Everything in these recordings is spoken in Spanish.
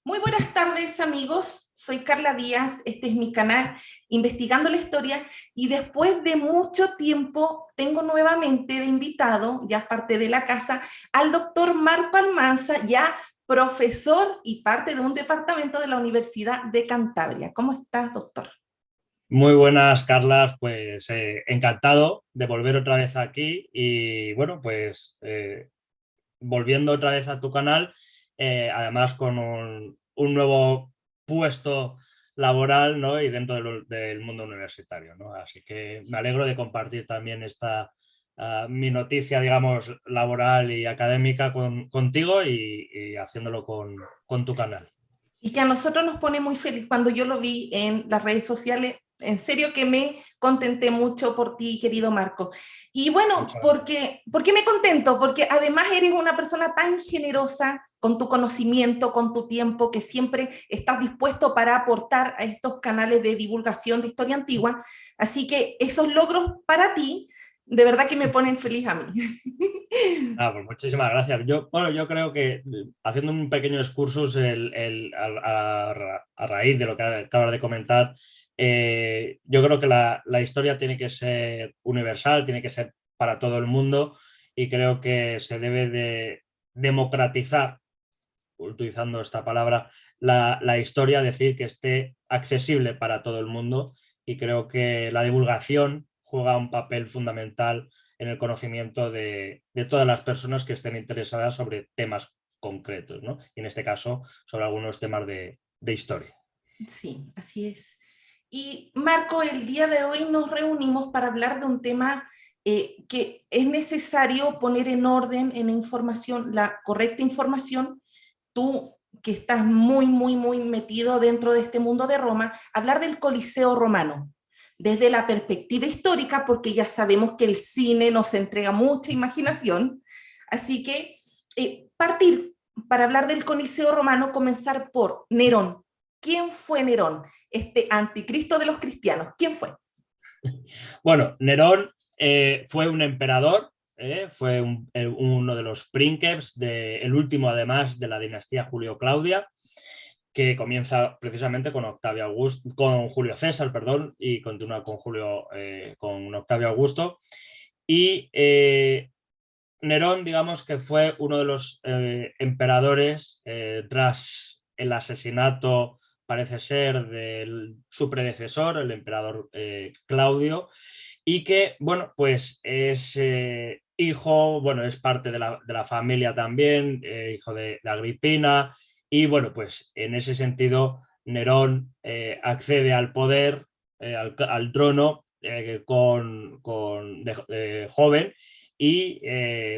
Muy buenas tardes, amigos. Soy Carla Díaz, este es mi canal Investigando la Historia y después de mucho tiempo tengo nuevamente de invitado, ya parte de la casa, al doctor Marco Almanza, ya profesor y parte de un departamento de la Universidad de Cantabria. ¿Cómo estás, doctor? Muy buenas, Carlas. Pues encantado de volver otra vez aquí y bueno, pues volviendo otra vez a tu canal, además con un nuevo puesto laboral, ¿no? Y dentro del mundo universitario, ¿no? Así que me Sí. alegro de compartir también esta mi noticia, digamos, laboral y académica contigo y haciéndolo con tu canal. Y que a nosotros nos pone muy feliz cuando yo lo vi en las redes sociales. En serio que me contenté mucho por ti, querido Marco. Y bueno, Muchas gracias. ¿por qué me contento? Porque además eres una persona tan generosa con tu conocimiento, con tu tiempo, que siempre estás dispuesto para aportar a estos canales de divulgación de historia antigua. Así que esos logros para ti, de verdad que me ponen feliz a mí. Ah, pues muchísimas gracias. Yo creo que haciendo un pequeño excursus a raíz de lo que acabas de comentar, yo creo que la historia tiene que ser universal, tiene que ser para todo el mundo y creo que se debe de democratizar, utilizando esta palabra, la historia, decir que esté accesible para todo el mundo y creo que la divulgación juega un papel fundamental en el conocimiento de todas las personas que estén interesadas sobre temas concretos, ¿no? Y en este caso, sobre algunos temas de historia. Sí, así es. Y Marco, el día de hoy nos reunimos para hablar de un tema que es necesario poner en orden en la información, la correcta información. Tú que estás muy metido dentro de este mundo de Roma, hablar del Coliseo romano, desde la perspectiva histórica, porque ya sabemos que el cine nos entrega mucha imaginación. Así que partir para hablar del Coliseo romano, comenzar por Nerón. ¿Quién fue Nerón? Este anticristo de los cristianos. ¿Quién fue? Bueno, Nerón fue un emperador, fue uno de los princeps, el último además de la dinastía Julio-Claudia, que comienza precisamente con con Julio César, perdón, y continúa con Octavio Augusto. Y Nerón, digamos que fue uno de los emperadores tras el asesinato, parece ser, de su predecesor, el emperador Claudio, y que, bueno, pues es hijo, bueno, es parte de la familia también, hijo de Agripina, y bueno, pues en ese sentido, Nerón accede al poder, al trono, de joven y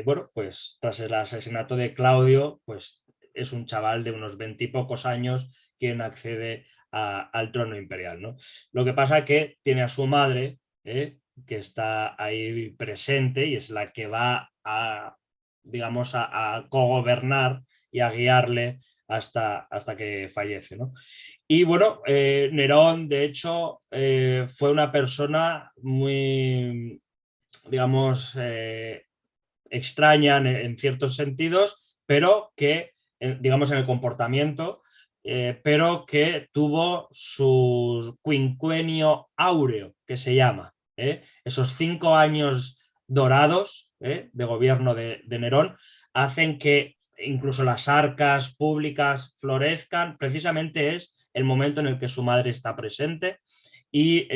bueno, pues tras el asesinato de Claudio, pues es un chaval de unos 20 y pocos años quien accede al trono imperial, ¿no? Lo que pasa es que tiene a su madre, que está ahí presente y es la que va digamos, a cogobernar y a guiarle hasta que fallece, ¿no? Y bueno, Nerón, de hecho, fue una persona muy, digamos, extraña en ciertos sentidos, pero que, digamos, en el comportamiento, pero que tuvo su quinquenio áureo, que se llama, esos 5 años dorados de gobierno de Nerón, hacen que incluso las arcas públicas florezcan, precisamente es el momento en el que su madre está presente y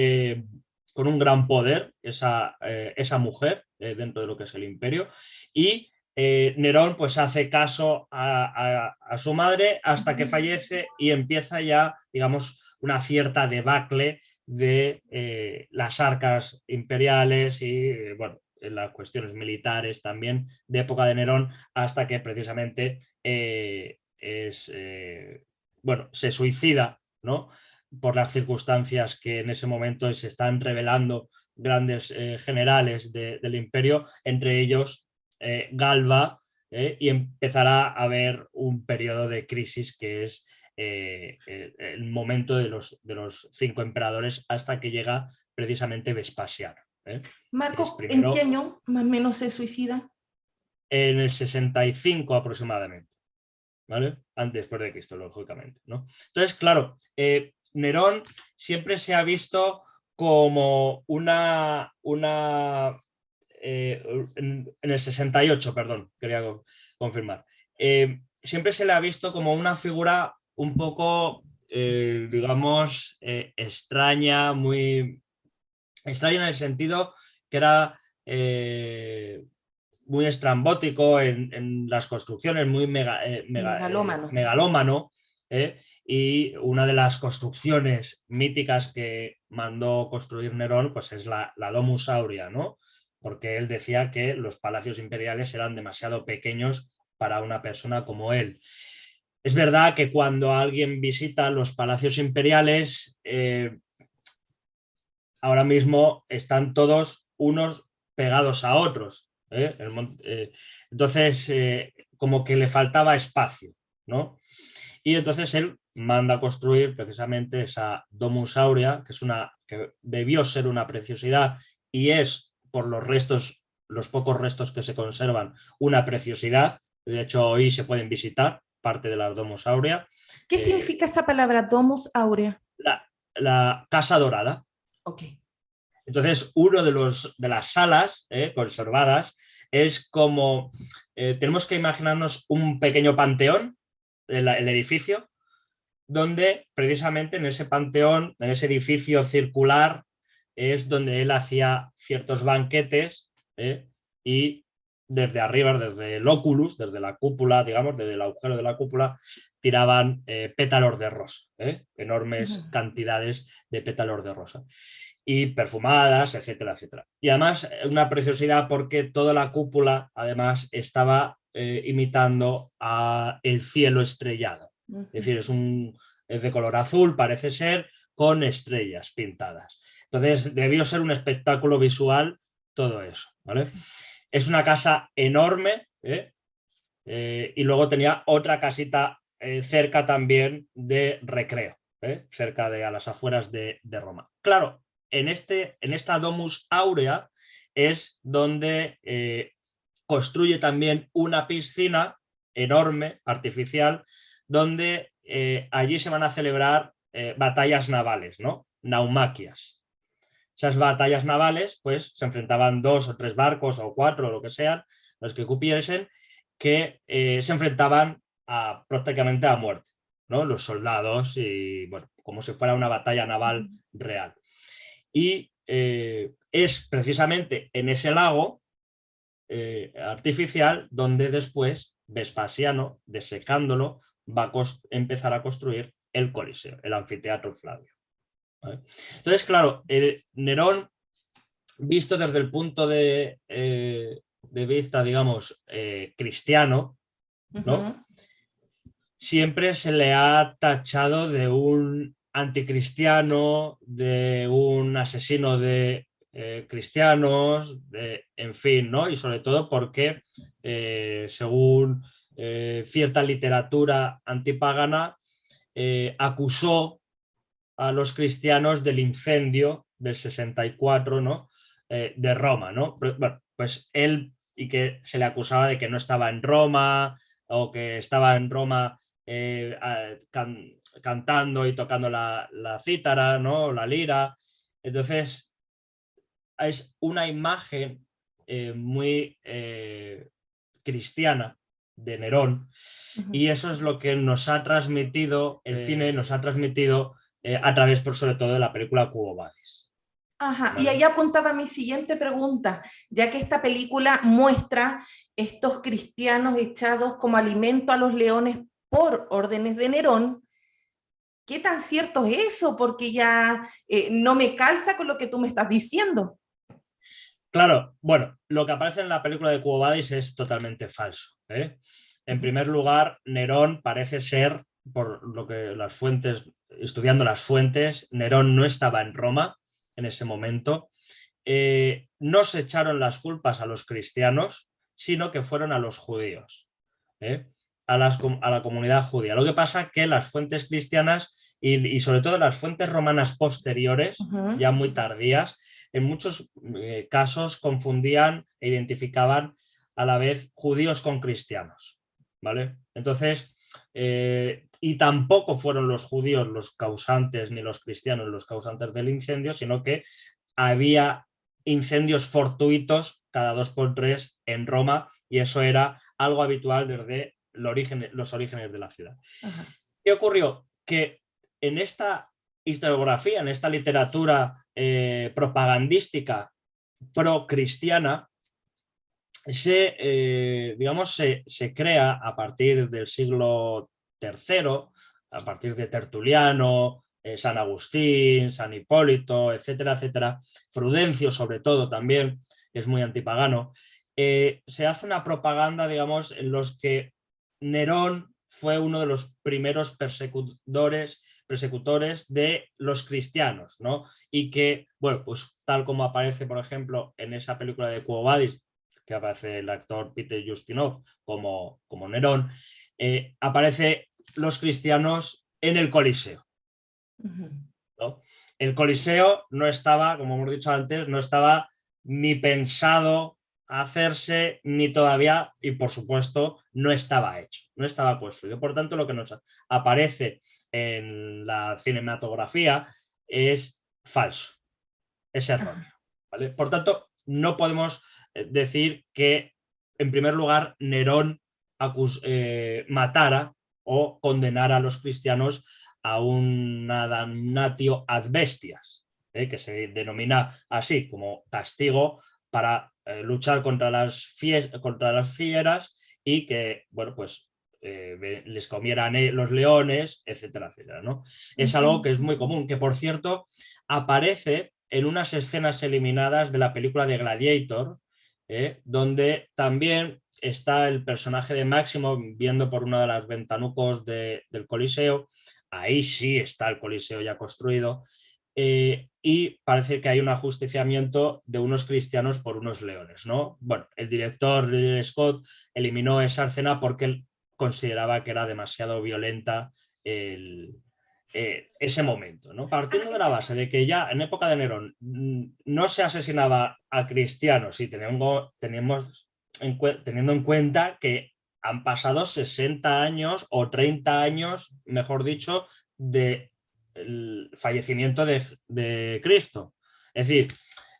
con un gran poder esa mujer dentro de lo que es el imperio y Nerón pues hace caso a su madre hasta que fallece y empieza ya, digamos, una cierta debacle de las arcas imperiales y, bueno, las cuestiones militares también de época de Nerón hasta que precisamente bueno, se suicida, ¿no? Por las circunstancias que en ese momento se están revelando grandes generales del imperio, entre ellos Galba, y empezará a haber un periodo de crisis que es el momento de los 5 emperadores hasta que llega precisamente Vespasiano. Que es Marco, ¿en qué primero año más o menos se suicida? en el 65 aproximadamente. ¿vale? Antes, después de Cristo, lógicamente, ¿no? Entonces, claro, Nerón siempre se ha visto como en el 68, perdón, quería confirmar. Siempre se le ha visto como una figura un poco, digamos, extraña, muy extraña en el sentido que era muy estrambótico en las construcciones, muy Megalómano. megalómano. Y una de las construcciones míticas que mandó construir Nerón pues es la Domus Aurea, ¿no? Porque él decía que los palacios imperiales eran demasiado pequeños para una persona como él. Es verdad que cuando alguien visita los palacios imperiales, ahora mismo están todos unos pegados a otros. Entonces, como que le faltaba espacio, ¿no? Y entonces él manda a construir precisamente esa Domus Aurea, que debió ser una preciosidad y es, por los restos, los pocos restos que se conservan, una preciosidad. De hecho, hoy se pueden visitar parte de la Domus Aurea. ¿Qué significa esa palabra, Domus Aurea? La Casa Dorada. Ok. Entonces, uno de las salas conservadas es como, tenemos que imaginarnos un pequeño panteón, el edificio, donde precisamente en ese panteón, en ese edificio circular, es donde él hacía ciertos banquetes y desde arriba, desde el oculus, desde la cúpula, digamos, desde el agujero de la cúpula, tiraban pétalos de rosa, enormes cantidades de pétalos de rosa y perfumadas, etcétera, etcétera. Y además una preciosidad porque toda la cúpula además estaba imitando a el cielo estrellado. Es decir, es de color azul, parece ser, con estrellas pintadas. Entonces debió ser un espectáculo visual todo eso, ¿vale? Sí. Es una casa enorme, y luego tenía otra casita cerca también de recreo, cerca de a las afueras de Roma. Claro, en esta Domus Aurea es donde construye también una piscina enorme, artificial, donde allí se van a celebrar batallas navales, ¿no? Naumaquias. Esas batallas navales, pues, se enfrentaban 2 o 3 barcos o 4 o lo que sean, los que cupiesen, que se enfrentaban prácticamente a muerte, ¿no? Los soldados y, bueno, como si fuera una batalla naval real. Y es precisamente en ese lago artificial donde después Vespasiano, desecándolo, va a empezar a construir el Coliseo, el anfiteatro Flavio. ¿Vale? Entonces, claro, Nerón, visto desde el punto de vista, digamos, cristiano, ¿no? Siempre se le ha tachado de un anticristiano, de un asesino de cristianos, en fin, ¿no? Y sobre todo porque, según cierta literatura antipagana, acusó a los cristianos del incendio del 64, ¿no? De Roma, ¿no? Bueno, pues él, y que se le acusaba de que no estaba en Roma o que estaba en Roma cantando y tocando la cítara, ¿no? La lira. Entonces, es una imagen muy cristiana de Nerón, y eso es lo que nos ha transmitido el cine, nos ha transmitido a través, por sobre todo, de la película Quo Vadis. Ajá, ¿vale? Y ahí apuntaba mi siguiente pregunta, ya que esta película muestra estos cristianos echados como alimento a los leones por órdenes de Nerón. ¿Qué tan cierto es eso? Porque ya no me calza con lo que tú me estás diciendo. Claro, bueno, lo que aparece en la película de Quo Vadis es totalmente falso. En primer lugar, Nerón parece ser, por lo que las fuentes, estudiando las fuentes, Nerón no estaba en Roma en ese momento. No se echaron las culpas a los cristianos, sino que fueron a los judíos, a la comunidad judía. Lo que pasa es que las fuentes cristianas y sobre todo las fuentes romanas posteriores, ya muy tardías, en muchos casos confundían e identificaban a la vez judíos con cristianos, ¿vale? Entonces, y tampoco fueron los judíos los causantes ni los cristianos los causantes del incendio, sino que había incendios fortuitos cada 2 por 3 en Roma y eso era algo habitual desde los orígenes de la ciudad. Ajá. ¿Qué ocurrió? Que en esta historiografía, en esta literatura propagandística pro-cristiana, se crea a partir del siglo III, a partir de Tertuliano, San Agustín, San Hipólito, etcétera, etcétera, Prudencio sobre todo también, que es muy antipagano, se hace una propaganda, digamos, en los que Nerón fue uno de los primeros persecutores de los cristianos, ¿no? Y que, bueno, pues tal como aparece, por ejemplo, en esa película de Quo Vadis, que aparece el actor Peter Ustinov como Nerón, aparece los cristianos en el Coliseo, ¿no? El Coliseo no estaba, como hemos dicho antes, no estaba ni pensado a hacerse, ni todavía, y por supuesto, no estaba hecho, no estaba construido. Por tanto, lo que nos aparece en la cinematografía es falso, es erróneo, ¿vale? Por tanto, no podemos decir que, en primer lugar, Nerón matara o condenara a los cristianos a un damnatio ad bestias, que se denomina así, como castigo para luchar contra las fieras y que, bueno, pues les comieran los leones, etcétera, etcétera, ¿no? Es algo que es muy común, que por cierto aparece en unas escenas eliminadas de la película de Gladiator, donde también está el personaje de Máximo viendo por una de las ventanucos del Coliseo. Ahí sí está el Coliseo ya construido, y parece que hay un ajusticiamiento de unos cristianos por unos leones, ¿no? Bueno, el director Ridley Scott eliminó esa escena porque él consideraba que era demasiado violenta ese momento, ¿no? Partiendo de la base de que ya en época de Nerón no se asesinaba a cristianos y teniendo en cuenta que han pasado 60 años o 30 años, mejor dicho, del fallecimiento de Cristo. Es decir,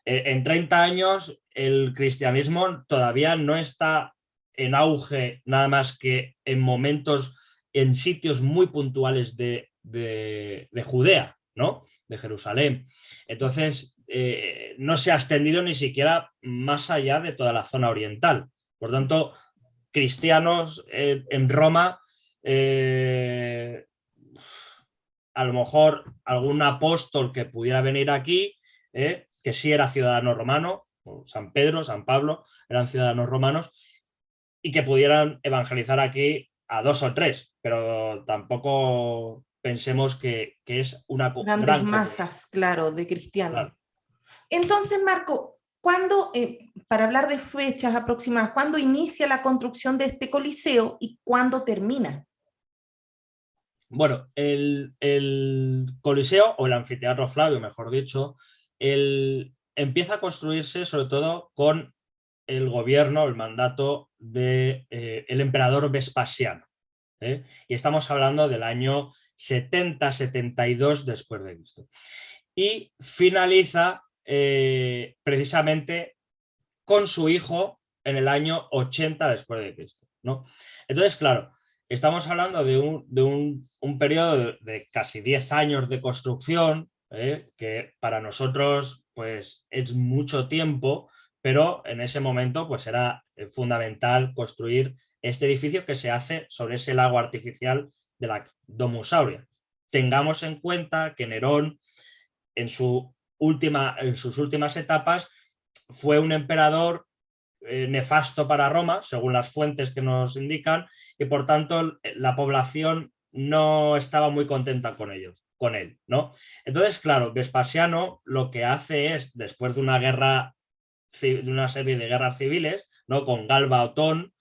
en 30 años el cristianismo todavía no está en auge, nada más que en momentos, en sitios muy puntuales de Judea, ¿no? De Jerusalén. Entonces, no se ha extendido ni siquiera más allá de toda la zona oriental. Por tanto, cristianos en Roma, a lo mejor algún apóstol que pudiera venir aquí, que sí era ciudadano romano, San Pedro, San Pablo, eran ciudadanos romanos, y que pudieran evangelizar aquí a 2 o 3, pero tampoco pensemos que es una Grandes gran masas, claro, de cristianos. Claro. Entonces, Marco, ¿cuándo, para hablar de fechas aproximadas, cuándo inicia la construcción de este coliseo y cuándo termina? Bueno, el Coliseo, o el Anfiteatro Flavio, mejor dicho, empieza a construirse sobre todo con el gobierno, el mandato del emperador Vespasiano. Y estamos hablando del año 70-72 después de Cristo. Y finaliza precisamente con su hijo en el año 80 después de Cristo, ¿no? Entonces, claro, estamos hablando de un periodo de casi 10 años de construcción, que para nosotros pues, es mucho tiempo, pero en ese momento pues, era fundamental construir este edificio que se hace sobre ese lago artificial de la Domus Aurea. Tengamos en cuenta que Nerón en sus últimas etapas fue un emperador nefasto para Roma, según las fuentes que nos indican, y por tanto la población no estaba muy contenta con él, ¿no? Entonces, claro, Vespasiano lo que hace es, después de una serie de guerras civiles, ¿no? Con Galba Otón,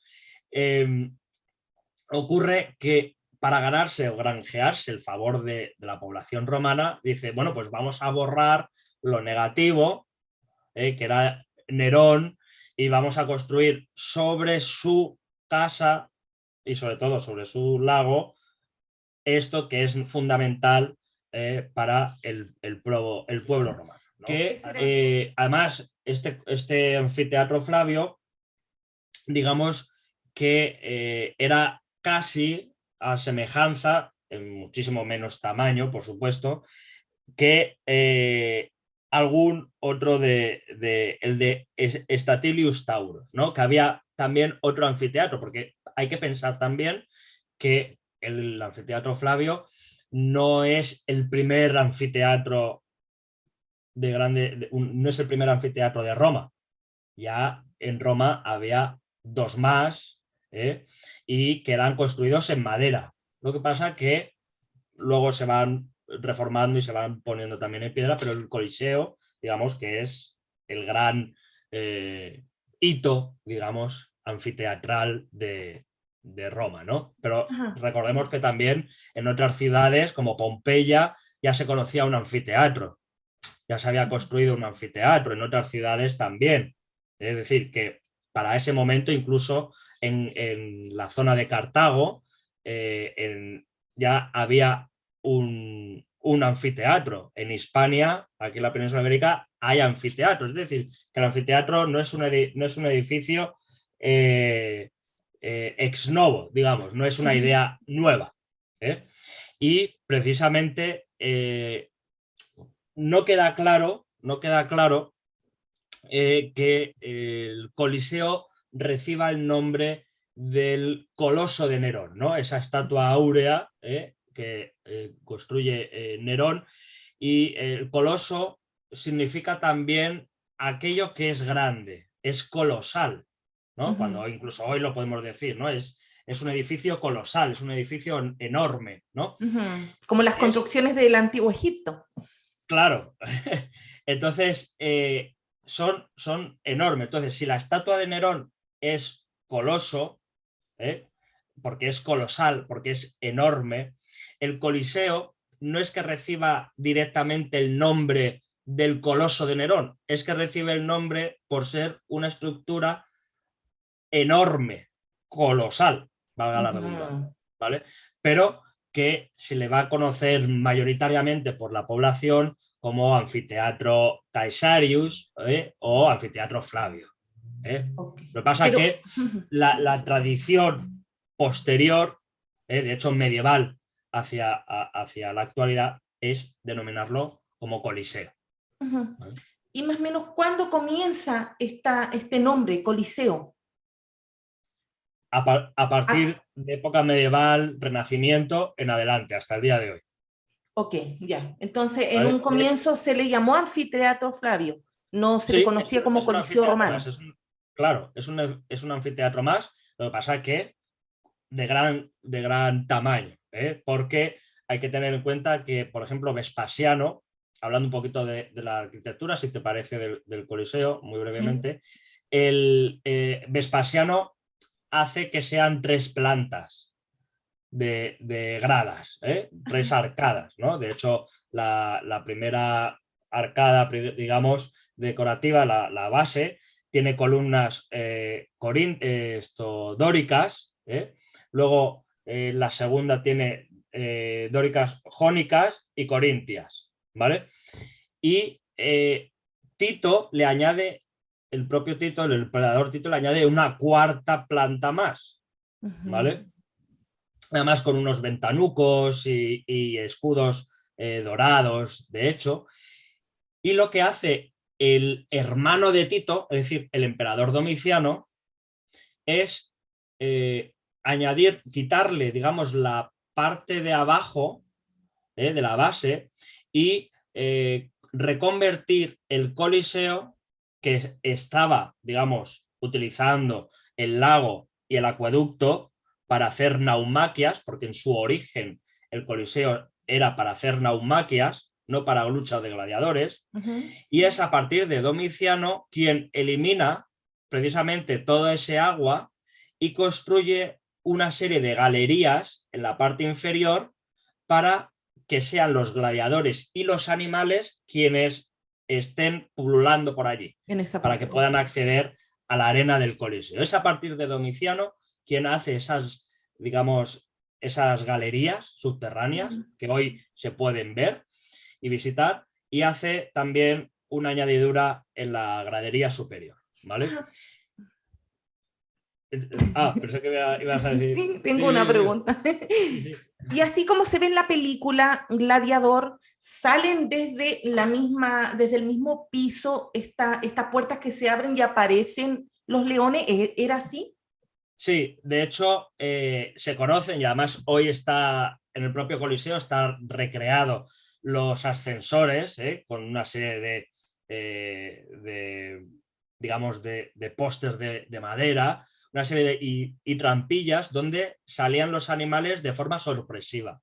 ocurre que para ganarse o granjearse el favor de la población romana, dice, bueno, pues vamos a borrar lo negativo, que era Nerón, y vamos a construir sobre su casa y sobre todo sobre su lago, esto que es fundamental para el pueblo romano, ¿no? Que además este anfiteatro Flavio, digamos que era casi a semejanza, en muchísimo menos tamaño, por supuesto, que algún otro el de Statilius Taurus, ¿no? Que había también otro anfiteatro, porque hay que pensar también que el anfiteatro Flavio no es el primer anfiteatro no es el primer anfiteatro de Roma. Ya en Roma había dos más, y que eran construidos en madera. Lo que pasa que luego se van reformando y se van poniendo también en piedra, pero el Coliseo, digamos que es el gran hito, digamos, anfiteatral de Roma, ¿no? Pero recordemos que también en otras ciudades como Pompeya ya se conocía un anfiteatro, ya se había construido un anfiteatro, en otras ciudades también. Es decir, que para ese momento, incluso en la zona de Cartago, ya había un anfiteatro. En Hispania, aquí en la península ibérica, hay anfiteatros. Es decir, que el anfiteatro no es un edificio ex novo, digamos, no es una idea nueva. Y precisamente no queda claro que el Coliseo reciba el nombre del Coloso de Nerón, ¿no? Esa estatua áurea que construye Nerón. Y el coloso significa también aquello que es grande, es colosal, ¿no? Cuando incluso hoy lo podemos decir, ¿no? Es un edificio colosal, es un edificio enorme, ¿no? Como las construcciones del Antiguo Egipto. Claro. Entonces, son enormes. Entonces, si la estatua de Nerón es coloso, porque es colosal, porque es enorme, el Coliseo no es que reciba directamente el nombre del coloso de Nerón, es que recibe el nombre por ser una estructura enorme, colosal, valga la redundancia, ¿vale? Pero que se le va a conocer mayoritariamente por la población como anfiteatro Caesarius o anfiteatro Flavio. Lo que pasa es que la tradición posterior, de hecho medieval hacia la actualidad, es denominarlo como Coliseo. ¿Vale? Y más o menos, ¿cuándo comienza este nombre, Coliseo? A partir de época medieval, Renacimiento, en adelante, hasta el día de hoy. Ok, ya. Entonces, en un comienzo se le llamó anfiteatro Flavio, no se le conocía como Coliseo Romano. Claro, es un anfiteatro más, lo que pasa es que de gran tamaño, porque hay que tener en cuenta que, por ejemplo, Vespasiano, hablando un poquito de la arquitectura, si te parece, del Coliseo, muy brevemente, sí. Vespasiano hace que sean 3 plantas de gradas, 3 arcadas, ¿no? De hecho, la primera arcada, digamos, decorativa, la base, tiene columnas dóricas, luego la segunda tiene dóricas jónicas y corintias, ¿vale? Y Tito le añade, el propio Tito, el emperador Tito, le añade una 4ª planta más, ¿vale? Además con unos ventanucos y escudos dorados, de hecho. Y lo que hace el hermano de Tito, es decir, el emperador Domiciano, es quitarle, digamos, la parte de abajo de la base y reconvertir el Coliseo, que estaba, digamos, utilizando el lago y el acueducto para hacer naumaquias, porque en su origen el Coliseo era para hacer naumaquias, no para luchas de gladiadores, y es a partir de Domiciano quien elimina precisamente todo ese agua y construye una serie de galerías en la parte inferior para que sean los gladiadores y los animales quienes estén pululando por allí, para que puedan acceder a la arena del Coliseo. Es a partir de Domiciano quien hace esas digamos, esas galerías subterráneas que hoy se pueden ver y visitar, y hace también una añadidura en la gradería superior, ¿vale? Pensé que ibas a decir... Sí, tengo Sí, una sí, sí, pregunta. sí, sí. Y así como se ve en la película Gladiador, salen desde el mismo piso estas puertas que se abren y aparecen los leones. ¿Era así? Sí, de hecho se conocen y además hoy está en el propio Coliseo, está recreado los ascensores con una serie digamos, de pósters de madera, una serie y trampillas donde salían los animales de forma sorpresiva.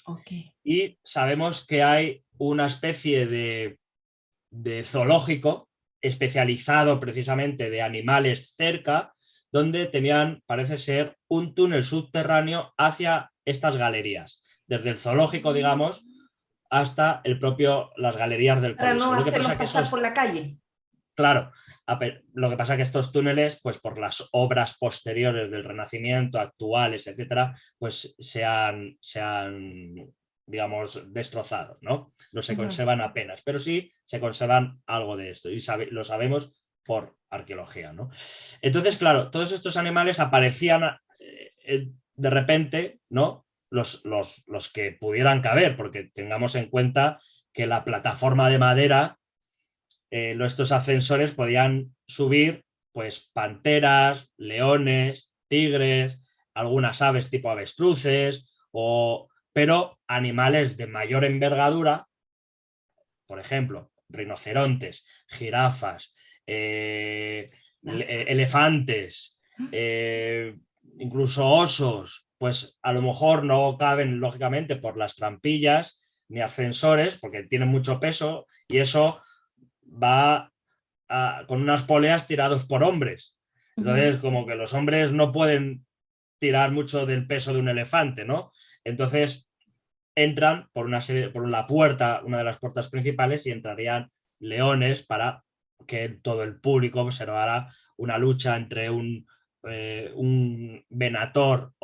Ok. Y sabemos que hay una especie de zoológico especializado precisamente de animales cerca, donde tenían, parece ser, un túnel subterráneo hacia estas galerías, desde el zoológico, digamos, hasta las galerías del Para no Coliseo. Lo que hacerlos pasa que pasar por esos, la calle. claro, lo que pasa que estos túneles, pues por las obras posteriores del Renacimiento, actuales, etcétera, pues se han digamos, destrozados, ¿no? No se conservan apenas, pero sí se conservan algo de esto y lo sabemos por arqueología, ¿no? Entonces, claro, todos estos animales aparecían de repente, ¿no? Los que pudieran caber, porque tengamos en cuenta que la plataforma de madera, estos ascensores podían subir pues panteras, leones, tigres, algunas aves tipo avestruces, pero animales de mayor envergadura, por ejemplo, rinocerontes, jirafas, elefantes, incluso osos, pues a lo mejor no caben lógicamente por las trampillas ni ascensores porque tienen mucho peso y eso va con unas poleas tirados por hombres. Entonces, como que los hombres no pueden tirar mucho del peso de un elefante, ¿no? Entonces, entran por la puerta, una de las puertas principales, y entrarían leones para que todo el público observara una lucha entre un venator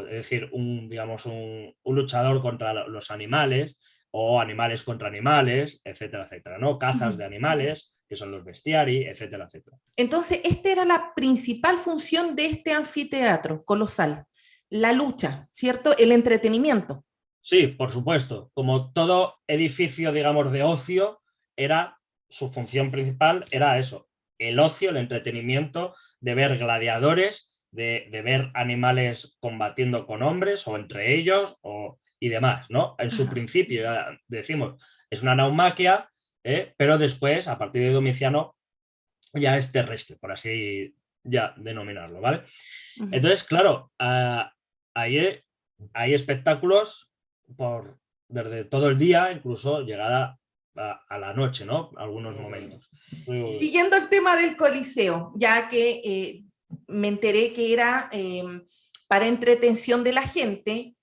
es decir, digamos, un luchador contra los animales o animales contra animales, etcétera, etcétera, ¿no? Cazas de animales, que son los bestiari, etcétera, etcétera. Entonces, esta era la principal función de este anfiteatro colosal, la lucha, ¿cierto? El entretenimiento. Sí, por supuesto. Como todo edificio, digamos, de ocio, su función principal era eso, el ocio, el entretenimiento, de ver gladiadores, de ver animales combatiendo con hombres o entre ellos y demás, ¿no? En su principio, ya decimos, es una naumaquia, pero después, a partir de Domiciano, ya es terrestre, por así ya denominarlo, ¿vale? Entonces, claro, hay espectáculos desde todo el día, incluso llegada a la noche, ¿no? Algunos momentos. Siguiendo el tema del Coliseo, ya que me enteré que era para entretención de la gente,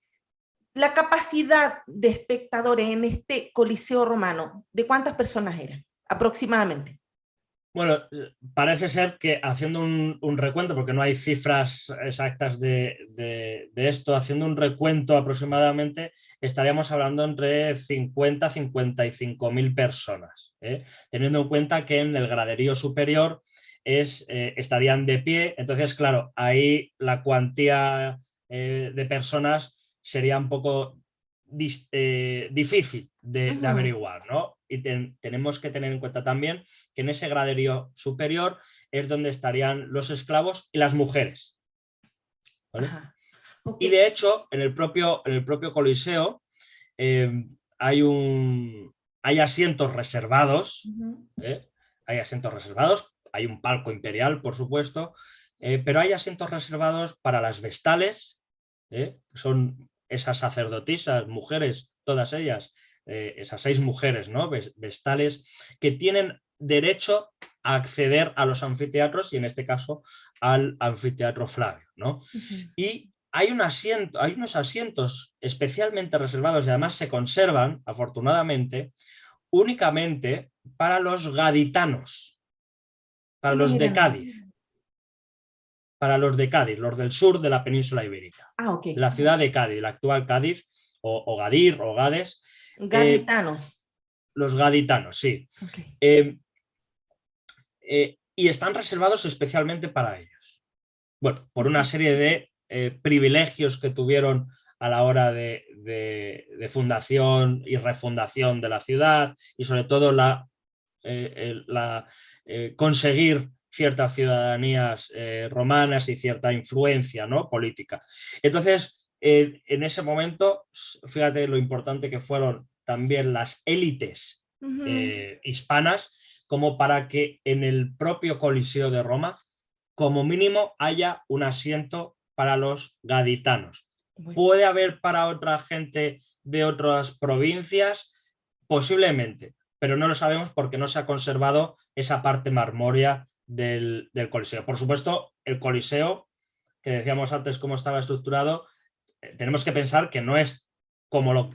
la capacidad de espectadores en este Coliseo romano, ¿de cuántas personas eran aproximadamente? Bueno, parece ser que haciendo un recuento, porque no hay cifras exactas de esto, haciendo un recuento aproximadamente, estaríamos hablando entre 50 y 55.000 personas, teniendo en cuenta que en el graderío superior estarían de pie, entonces, claro, ahí la cuantía de personas sería un poco difícil de averiguar, ¿no? Y tenemos que tener en cuenta también que en ese graderío superior es donde estarían los esclavos y las mujeres, ¿vale? Okay. Y de hecho, en el propio Coliseo hay asientos reservados, hay asientos reservados, hay un palco imperial, por supuesto, pero hay asientos reservados para las vestales, que son esas sacerdotisas, mujeres, todas ellas, esas 6 mujeres, ¿no? Vestales, que tienen derecho a acceder a los anfiteatros y en este caso al anfiteatro Flavio, ¿no? Y hay unos asientos especialmente reservados y además se conservan, afortunadamente, únicamente para los gaditanos, para los de Cádiz. para los de Cádiz, los del sur de la península ibérica, Ah, ok. de la ciudad de Cádiz, la actual Cádiz, o Gadir, o Gades. Gaditanos. Los gaditanos, sí. Okay. Y están reservados especialmente para ellos. Bueno, por una serie de privilegios que tuvieron a la hora de fundación y refundación de la ciudad, y sobre todo conseguir ciertas ciudadanías romanas y cierta influencia, ¿no?, política. Entonces, en ese momento, fíjate lo importante que fueron también las élites hispanas, como para que en el propio Coliseo de Roma, como mínimo, haya un asiento para los gaditanos. ¿Puede haber para otra gente de otras provincias? Posiblemente, pero no lo sabemos porque no se ha conservado esa parte marmórea del Coliseo. Por supuesto, el Coliseo, que decíamos antes cómo estaba estructurado, tenemos que pensar que no es como lo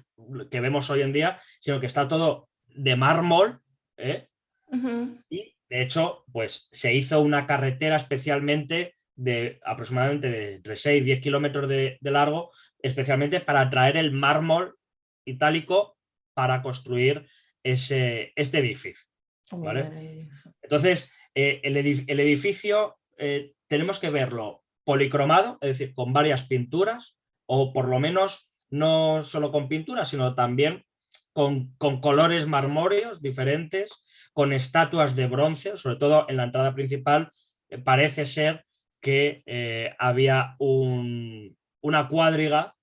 que vemos hoy en día, sino que está todo de mármol, y de hecho, pues se hizo una carretera especialmente de aproximadamente de entre 6 y 10 kilómetros de largo, especialmente para traer el mármol itálico para construir este edificio. ¿Vale? Entonces, el edificio tenemos que verlo policromado, es decir, con varias pinturas, o por lo menos no solo con pinturas, sino también con colores marmóreos diferentes, con estatuas de bronce, sobre todo en la entrada principal. Parece ser que había una cuadriga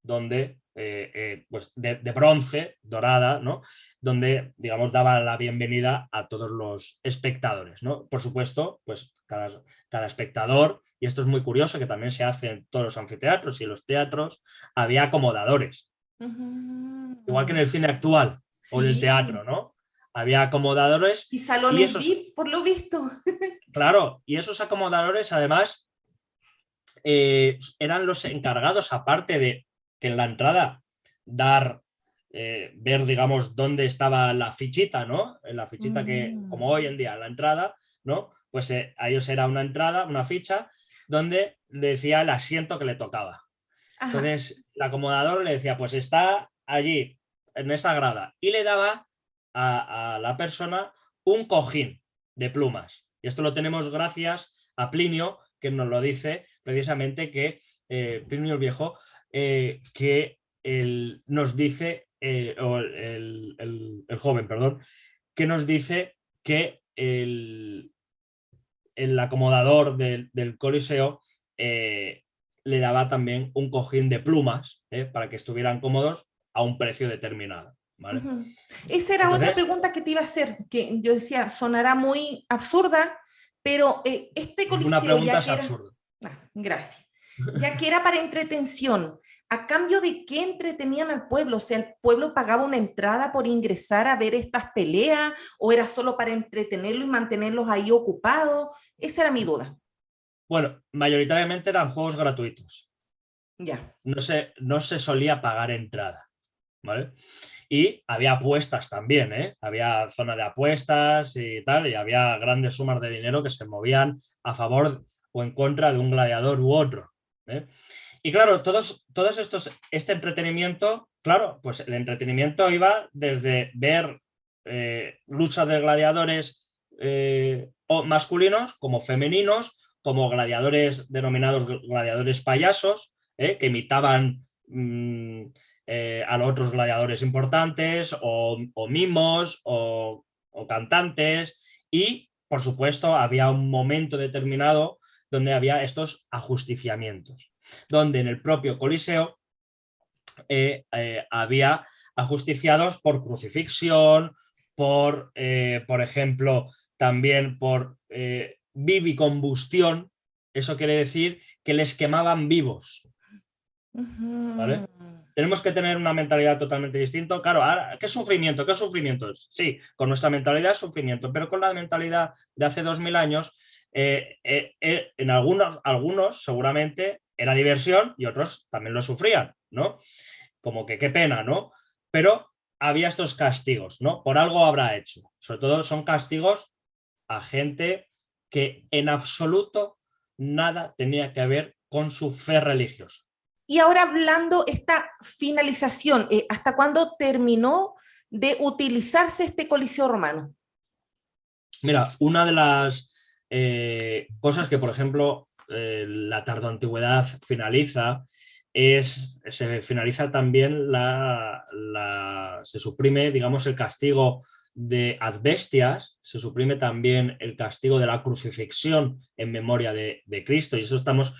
donde, pues de bronce, dorada, ¿no?, donde, digamos, daba la bienvenida a todos los espectadores, ¿no? Por supuesto, pues cada espectador, y esto es muy curioso, que también se hace en todos los anfiteatros y en los teatros, había acomodadores. Igual que en el cine actual, sí, o en el teatro, ¿no? Había acomodadores. Y salones VIP, por lo visto. Claro, y esos acomodadores, además, eran los encargados, aparte de que en la entrada ver, digamos, dónde estaba la fichita, ¿no? La fichita que, como hoy en día, en la entrada, ¿no? Pues a ellos era una entrada, una ficha, donde le decía el asiento que le tocaba. Ajá. Entonces, el acomodador le decía, pues está allí, en esa grada, y le daba a la persona un cojín de plumas. Y esto lo tenemos gracias a Plinio, que nos lo dice precisamente, que Plinio el Viejo, que él nos dice, o el joven, perdón, que nos dice que el acomodador del Coliseo le daba también un cojín de plumas para que estuvieran cómodos a un precio determinado. ¿Vale? Esa era otra pregunta que te iba a hacer, que yo decía, sonará muy absurda, pero este Coliseo... Una pregunta es absurda. Gracias. Ya que era para entretención, ¿a cambio de qué entretenían al pueblo? O sea, ¿el pueblo pagaba una entrada por ingresar a ver estas peleas o era solo para entretenerlo y mantenerlos ahí ocupados? Esa era mi duda. Bueno, mayoritariamente eran juegos gratuitos. Ya. No se solía pagar entrada, ¿vale? Y había apuestas también, ¿eh? Había zona de apuestas y tal, y había grandes sumas de dinero que se movían a favor o en contra de un gladiador u otro, ¿eh? Y claro, este entretenimiento, claro, pues el entretenimiento iba desde ver luchas de gladiadores masculinos como femeninos, como gladiadores denominados gladiadores payasos, que imitaban a los otros gladiadores importantes, o mimos, o cantantes, y por supuesto había un momento determinado donde había estos ajusticiamientos, donde en el propio Coliseo había ajusticiados por crucifixión, por ejemplo, también por vivicombustión. Eso quiere decir que les quemaban vivos. ¿Vale? Tenemos que tener una mentalidad totalmente distinta. Claro, ahora, ¿qué sufrimiento? ¿Qué sufrimiento es? Sí, con nuestra mentalidad es sufrimiento, pero con la mentalidad de hace 2000 años, en algunos seguramente era diversión y otros también lo sufrían, ¿no? Como que qué pena, ¿no? Pero había estos castigos, ¿no? Por algo habrá hecho. Sobre todo son castigos a gente que en absoluto nada tenía que ver con su fe religiosa. Y ahora hablando esta finalización, ¿hasta cuándo terminó de utilizarse este Coliseo Romano? Mira, una de las cosas que, por ejemplo, la tardoantigüedad finaliza se finaliza también se suprime, digamos, el castigo de adbestias, se suprime también el castigo de la crucifixión en memoria de Cristo, y eso estamos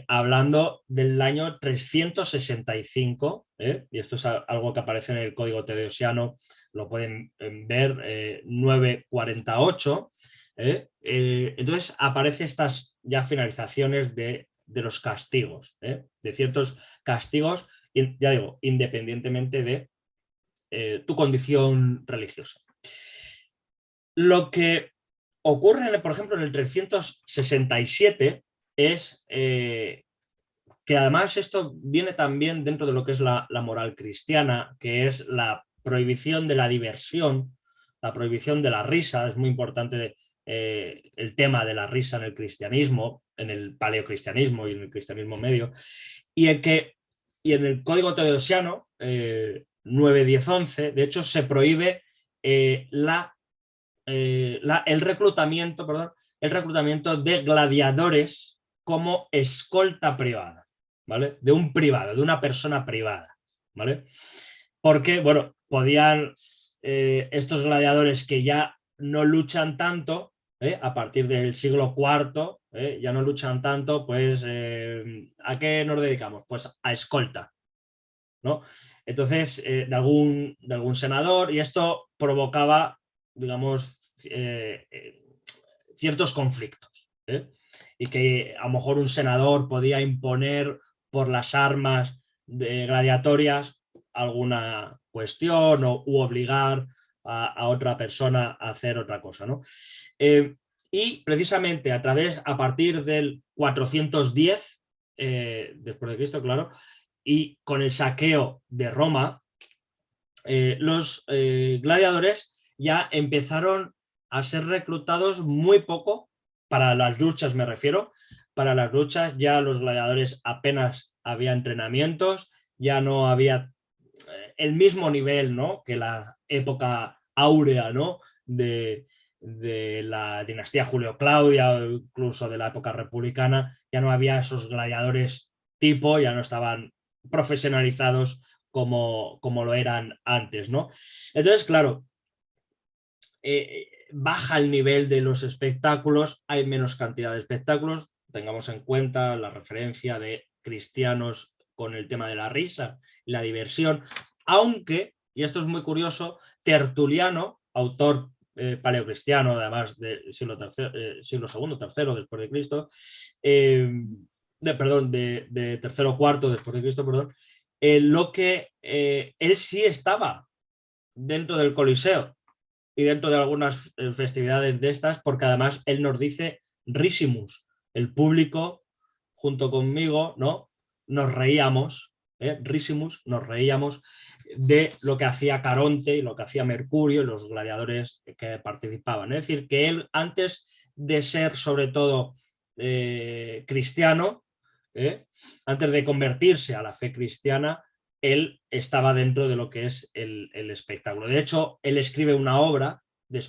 hablando del año 365, y esto es algo que aparece en el Código Teodosiano, lo pueden ver, 948. Entonces aparecen estas ya finalizaciones de los castigos, de ciertos castigos, ya digo, independientemente de tu condición religiosa. Lo que ocurre, por ejemplo, en el 367 es que además esto viene también dentro de lo que es la moral cristiana, que es la prohibición de la diversión, la prohibición de la risa. Es muy importante el tema de la risa en el cristianismo, en el paleocristianismo y en el cristianismo medio, y en el Código Teodosiano 9, 10, 11, de hecho se prohíbe el reclutamiento de gladiadores como escolta privada, ¿vale? De un privado, de una persona privada, ¿vale? Porque, bueno, podían estos gladiadores que ya no luchan tanto, a partir del siglo IV, ya no luchan tanto, pues ¿a qué nos dedicamos? Pues a escolta, ¿no? Entonces, de algún senador, y esto provocaba, digamos, ciertos conflictos, y que a lo mejor un senador podía imponer por las armas gladiatorias alguna cuestión u obligar a otra persona a hacer otra cosa, ¿no? Y precisamente a partir del 410 después de Cristo, claro, y con el saqueo de Roma, los gladiadores ya empezaron a ser reclutados muy poco para las luchas, me refiero. Para las luchas ya los gladiadores apenas había entrenamientos, ya no había el mismo nivel, ¿no?, que la época áurea, ¿no?, de la dinastía Julio-Claudia o incluso de la época republicana. Ya no había esos gladiadores tipo, ya no estaban profesionalizados como lo eran antes, ¿no? Entonces, claro, baja el nivel de los espectáculos, hay menos cantidad de espectáculos. Tengamos en cuenta la referencia de cristianos con el tema de la risa y la diversión, aunque, y esto es muy curioso, Tertuliano, autor paleocristiano, además del siglo II, III después de Cristo, de tercero o cuarto después de Cristo, perdón, él sí estaba dentro del Coliseo y dentro de algunas festividades de estas, porque además él nos dice risimus, el público junto conmigo, ¿no?, nos reíamos, risimus, nos reíamos de lo que hacía Caronte y lo que hacía Mercurio y los gladiadores que participaban. Es decir, que él, antes de ser sobre todo cristiano, antes de convertirse a la fe cristiana, él estaba dentro de lo que es el espectáculo. De hecho, él escribe una obra de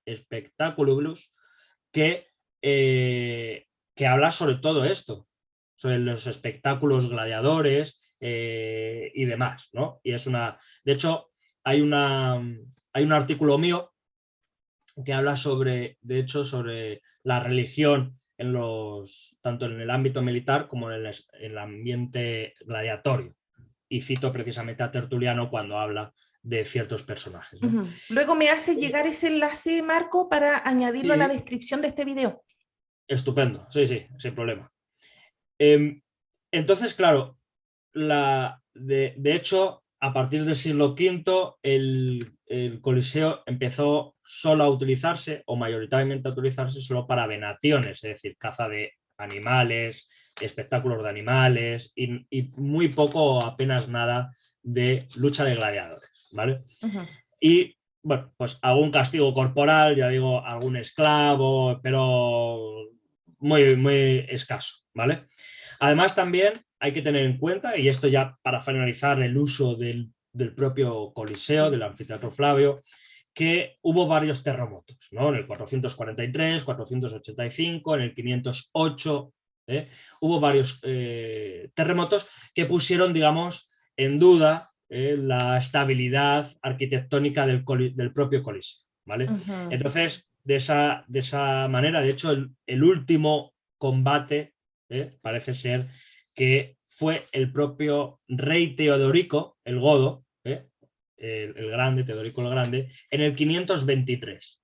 espectaculus que habla sobre todo esto, sobre los espectáculos gladiadores y demás, ¿no? Y es de hecho, hay un artículo mío que habla sobre la religión tanto en el ámbito militar como en el ambiente gladiatorio. Y cito precisamente a Tertuliano cuando habla de ciertos personajes, ¿no? Luego me hace llegar ese enlace, Marco, para añadirlo a la descripción de este video. Estupendo, sí, sin problema. Entonces, claro, de hecho, a partir del siglo V, el Coliseo empezó solo a utilizarse, o mayoritariamente a utilizarse, solo para venaciones, es decir, caza de animales, espectáculos de animales y muy poco o apenas nada de lucha de gladiadores, ¿vale? Y, bueno, pues algún castigo corporal, ya digo, algún esclavo, pero muy, muy escaso, ¿vale? Además también hay que tener en cuenta, y esto ya para finalizar el uso del propio Coliseo, del anfiteatro Flavio, que hubo varios terremotos, ¿no? En el 443, 485, en el 508, hubo varios terremotos que pusieron, digamos, en duda la estabilidad arquitectónica del propio Coliseo, ¿vale? Entonces, de esa manera, de hecho, el último combate parece ser que fue el propio rey Teodorico, el Godo, el grande, Teodorico el Grande, en el 523.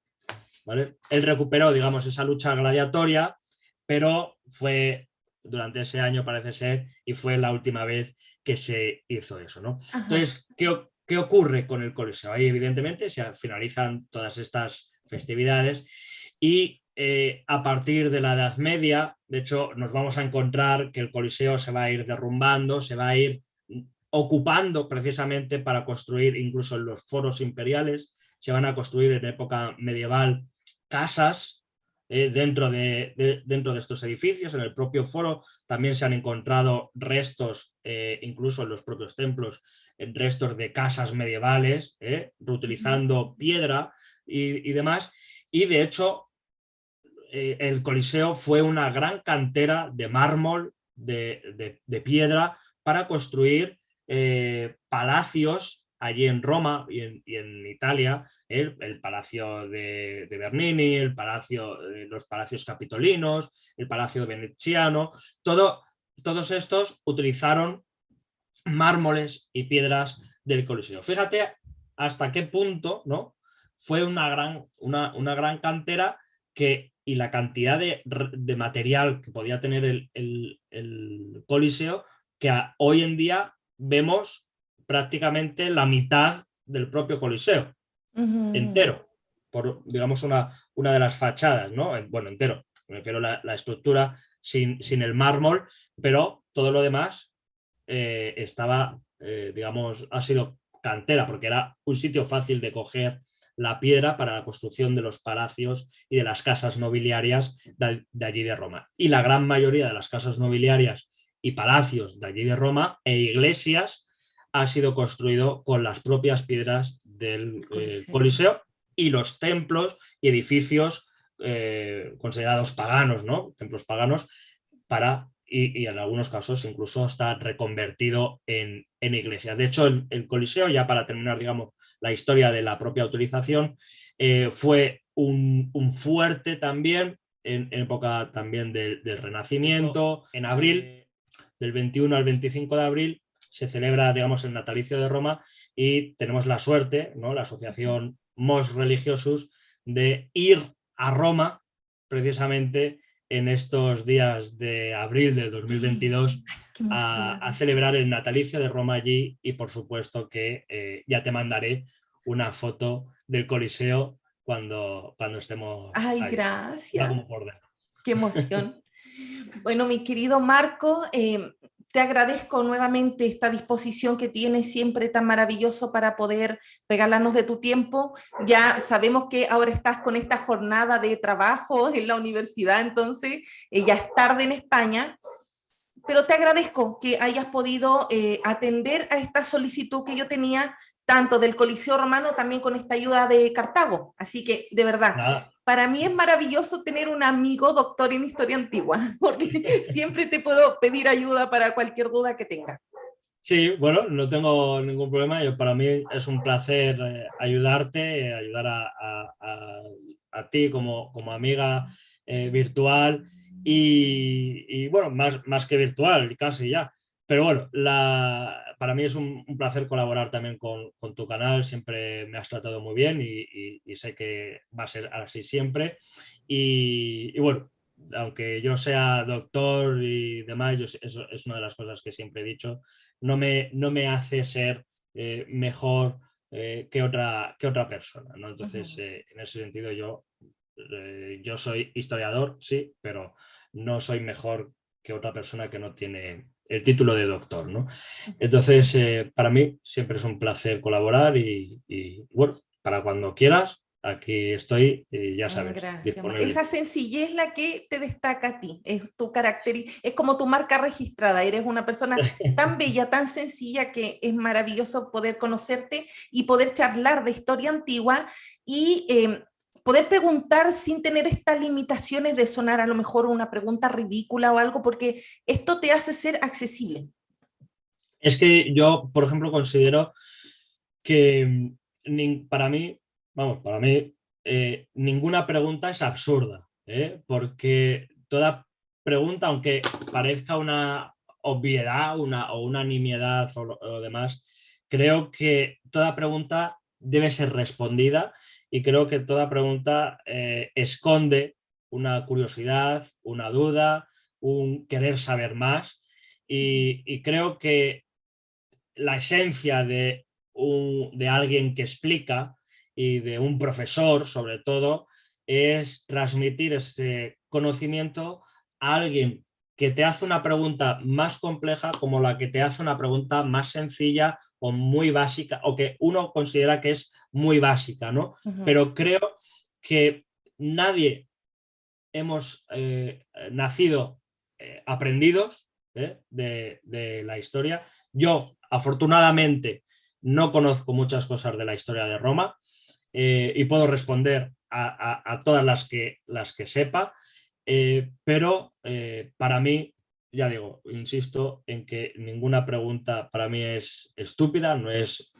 ¿Vale? Él recuperó, digamos, esa lucha gladiatoria, pero fue durante ese año, parece ser, y fue la última vez que se hizo eso, ¿no? Entonces, ¿qué ocurre con el Coliseo? Ahí, evidentemente, se finalizan todas estas festividades y a partir de la Edad Media, de hecho, nos vamos a encontrar que el Coliseo se va a ir derrumbando, se va a ir ocupando precisamente para construir, incluso en los foros imperiales, se van a construir en época medieval casas dentro de estos edificios. En el propio foro también se han encontrado restos, incluso en los propios templos, restos de casas medievales, reutilizando piedra y demás. Y de hecho, el Coliseo fue una gran cantera de mármol, de piedra, para construir palacios allí en Roma y en Italia, el palacio de Bernini, los palacios capitolinos, el palacio veneciano, todos estos utilizaron mármoles y piedras del Coliseo. Fíjate hasta qué punto, ¿no? Fue una gran cantera y la cantidad de material que podía tener el Coliseo, que hoy en día vemos prácticamente la mitad del propio Coliseo, entero, por, digamos, una de las fachadas, ¿no? Bueno, entero, me refiero a la estructura sin el mármol, pero todo lo demás estaba, digamos, ha sido cantera, porque era un sitio fácil de coger la piedra para la construcción de los palacios y de las casas nobiliarias de allí de Roma. Y la gran mayoría de las casas nobiliarias y palacios de allí de Roma e iglesias ha sido construido con las propias piedras del Coliseo, y los templos y edificios considerados paganos, ¿no? Templos paganos, y en algunos casos incluso está reconvertido en iglesia. De hecho, el Coliseo, ya para terminar, digamos, la historia de la propia utilización, fue un fuerte también en época también del Renacimiento. En abril, del 21 al 25 de abril, se celebra, digamos, el natalicio de Roma, y tenemos la suerte, ¿no? La asociación Mos Religiosus, de ir a Roma precisamente en estos días de abril del 2022 a celebrar el natalicio de Roma allí, y por supuesto que ya te mandaré una foto del Coliseo cuando estemos Ay, ahí. gracias. Como por dentro. Qué emoción. Bueno, mi querido Marco, te agradezco nuevamente esta disposición que tienes, siempre tan maravilloso, para poder regalarnos de tu tiempo. Ya sabemos que ahora estás con esta jornada de trabajo en la universidad, entonces ya es tarde en España, pero te agradezco que hayas podido atender a esta solicitud que yo tenía, tanto del Coliseo Romano, también con esta ayuda de Cartago. Así que, de verdad, Nada. Para mí es maravilloso tener un amigo doctor en historia antigua, porque siempre te puedo pedir ayuda para cualquier duda que tenga. Sí, bueno, no tengo ningún problema. Para mí es un placer ayudarte, ayudar a ti como amiga virtual, y bueno, más que virtual, casi ya. Pero bueno, para mí es un placer colaborar también con tu canal. Siempre me has tratado muy bien, y sé que va a ser así siempre. Y bueno, aunque yo sea doctor y demás, eso es una de las cosas que siempre he dicho, no me hace ser mejor que otra persona, ¿no? Entonces, en ese sentido, yo soy historiador, sí, pero no soy mejor que otra persona que no tiene el título de doctor, ¿no? Entonces, para mí siempre es un placer colaborar, y bueno, para cuando quieras, aquí estoy y ya sabes, Gracias. disponible. Esa sencillez es la que te destaca a ti, es tu carácter, es como tu marca registrada, eres una persona tan bella, tan sencilla que es maravilloso poder conocerte y poder charlar de historia antigua y poder preguntar sin tener estas limitaciones de sonar a lo mejor una pregunta ridícula o algo, porque esto te hace ser accesible. Es que yo, por ejemplo, considero que para mí, vamos, para mí, ninguna pregunta es absurda, porque toda pregunta, aunque parezca una obviedad o una nimiedad o demás, creo que toda pregunta debe ser respondida y creo que toda pregunta esconde una curiosidad, una duda, un querer saber más y creo que la esencia de alguien que explica y de un profesor, sobre todo, es transmitir ese conocimiento a alguien que te hace una pregunta más compleja como la que te hace una pregunta más sencilla o muy básica o que uno considera que es muy básica, ¿no? Pero creo que nadie hemos nacido aprendidos de la historia. Yo, afortunadamente, no conozco muchas cosas de la historia de Roma y puedo responder a todas las que sepa, pero para mí, ya digo, insisto en que ninguna pregunta para mí es estúpida, no es,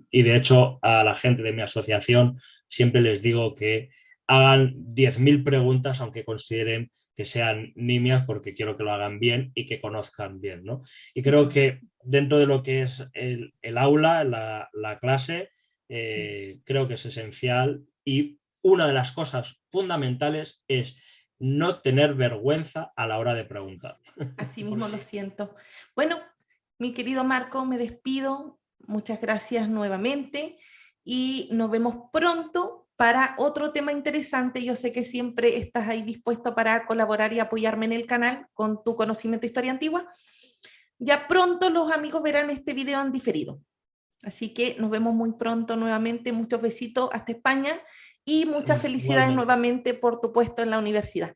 y de hecho a la gente de mi asociación siempre les digo que hagan 10.000 preguntas, aunque consideren que sean nimias, porque quiero que lo hagan bien y que conozcan bien, ¿no? Y creo que dentro de lo que es el aula, la clase, Sí. creo que es esencial y una de las cosas fundamentales es no tener vergüenza a la hora de preguntar. Así mismo lo siento. Bueno, mi querido Marco, me despido. Muchas gracias nuevamente y nos vemos pronto para otro tema interesante. Yo sé que siempre estás ahí dispuesto para colaborar y apoyarme en el canal con tu conocimiento de historia antigua. Ya pronto los amigos verán este video en diferido. Así que nos vemos muy pronto nuevamente. Muchos besitos hasta España y muchas felicidades Igualmente. nuevamente por tu puesto en la universidad.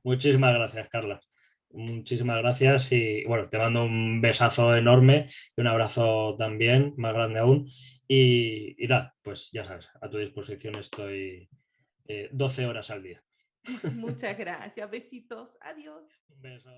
Muchísimas gracias, Carla. Muchísimas gracias y bueno, te mando un besazo enorme y un abrazo también, más grande aún. Y nada, pues ya sabes, a tu disposición estoy 12 horas al día. Muchas gracias. Besitos. Adiós. Un beso.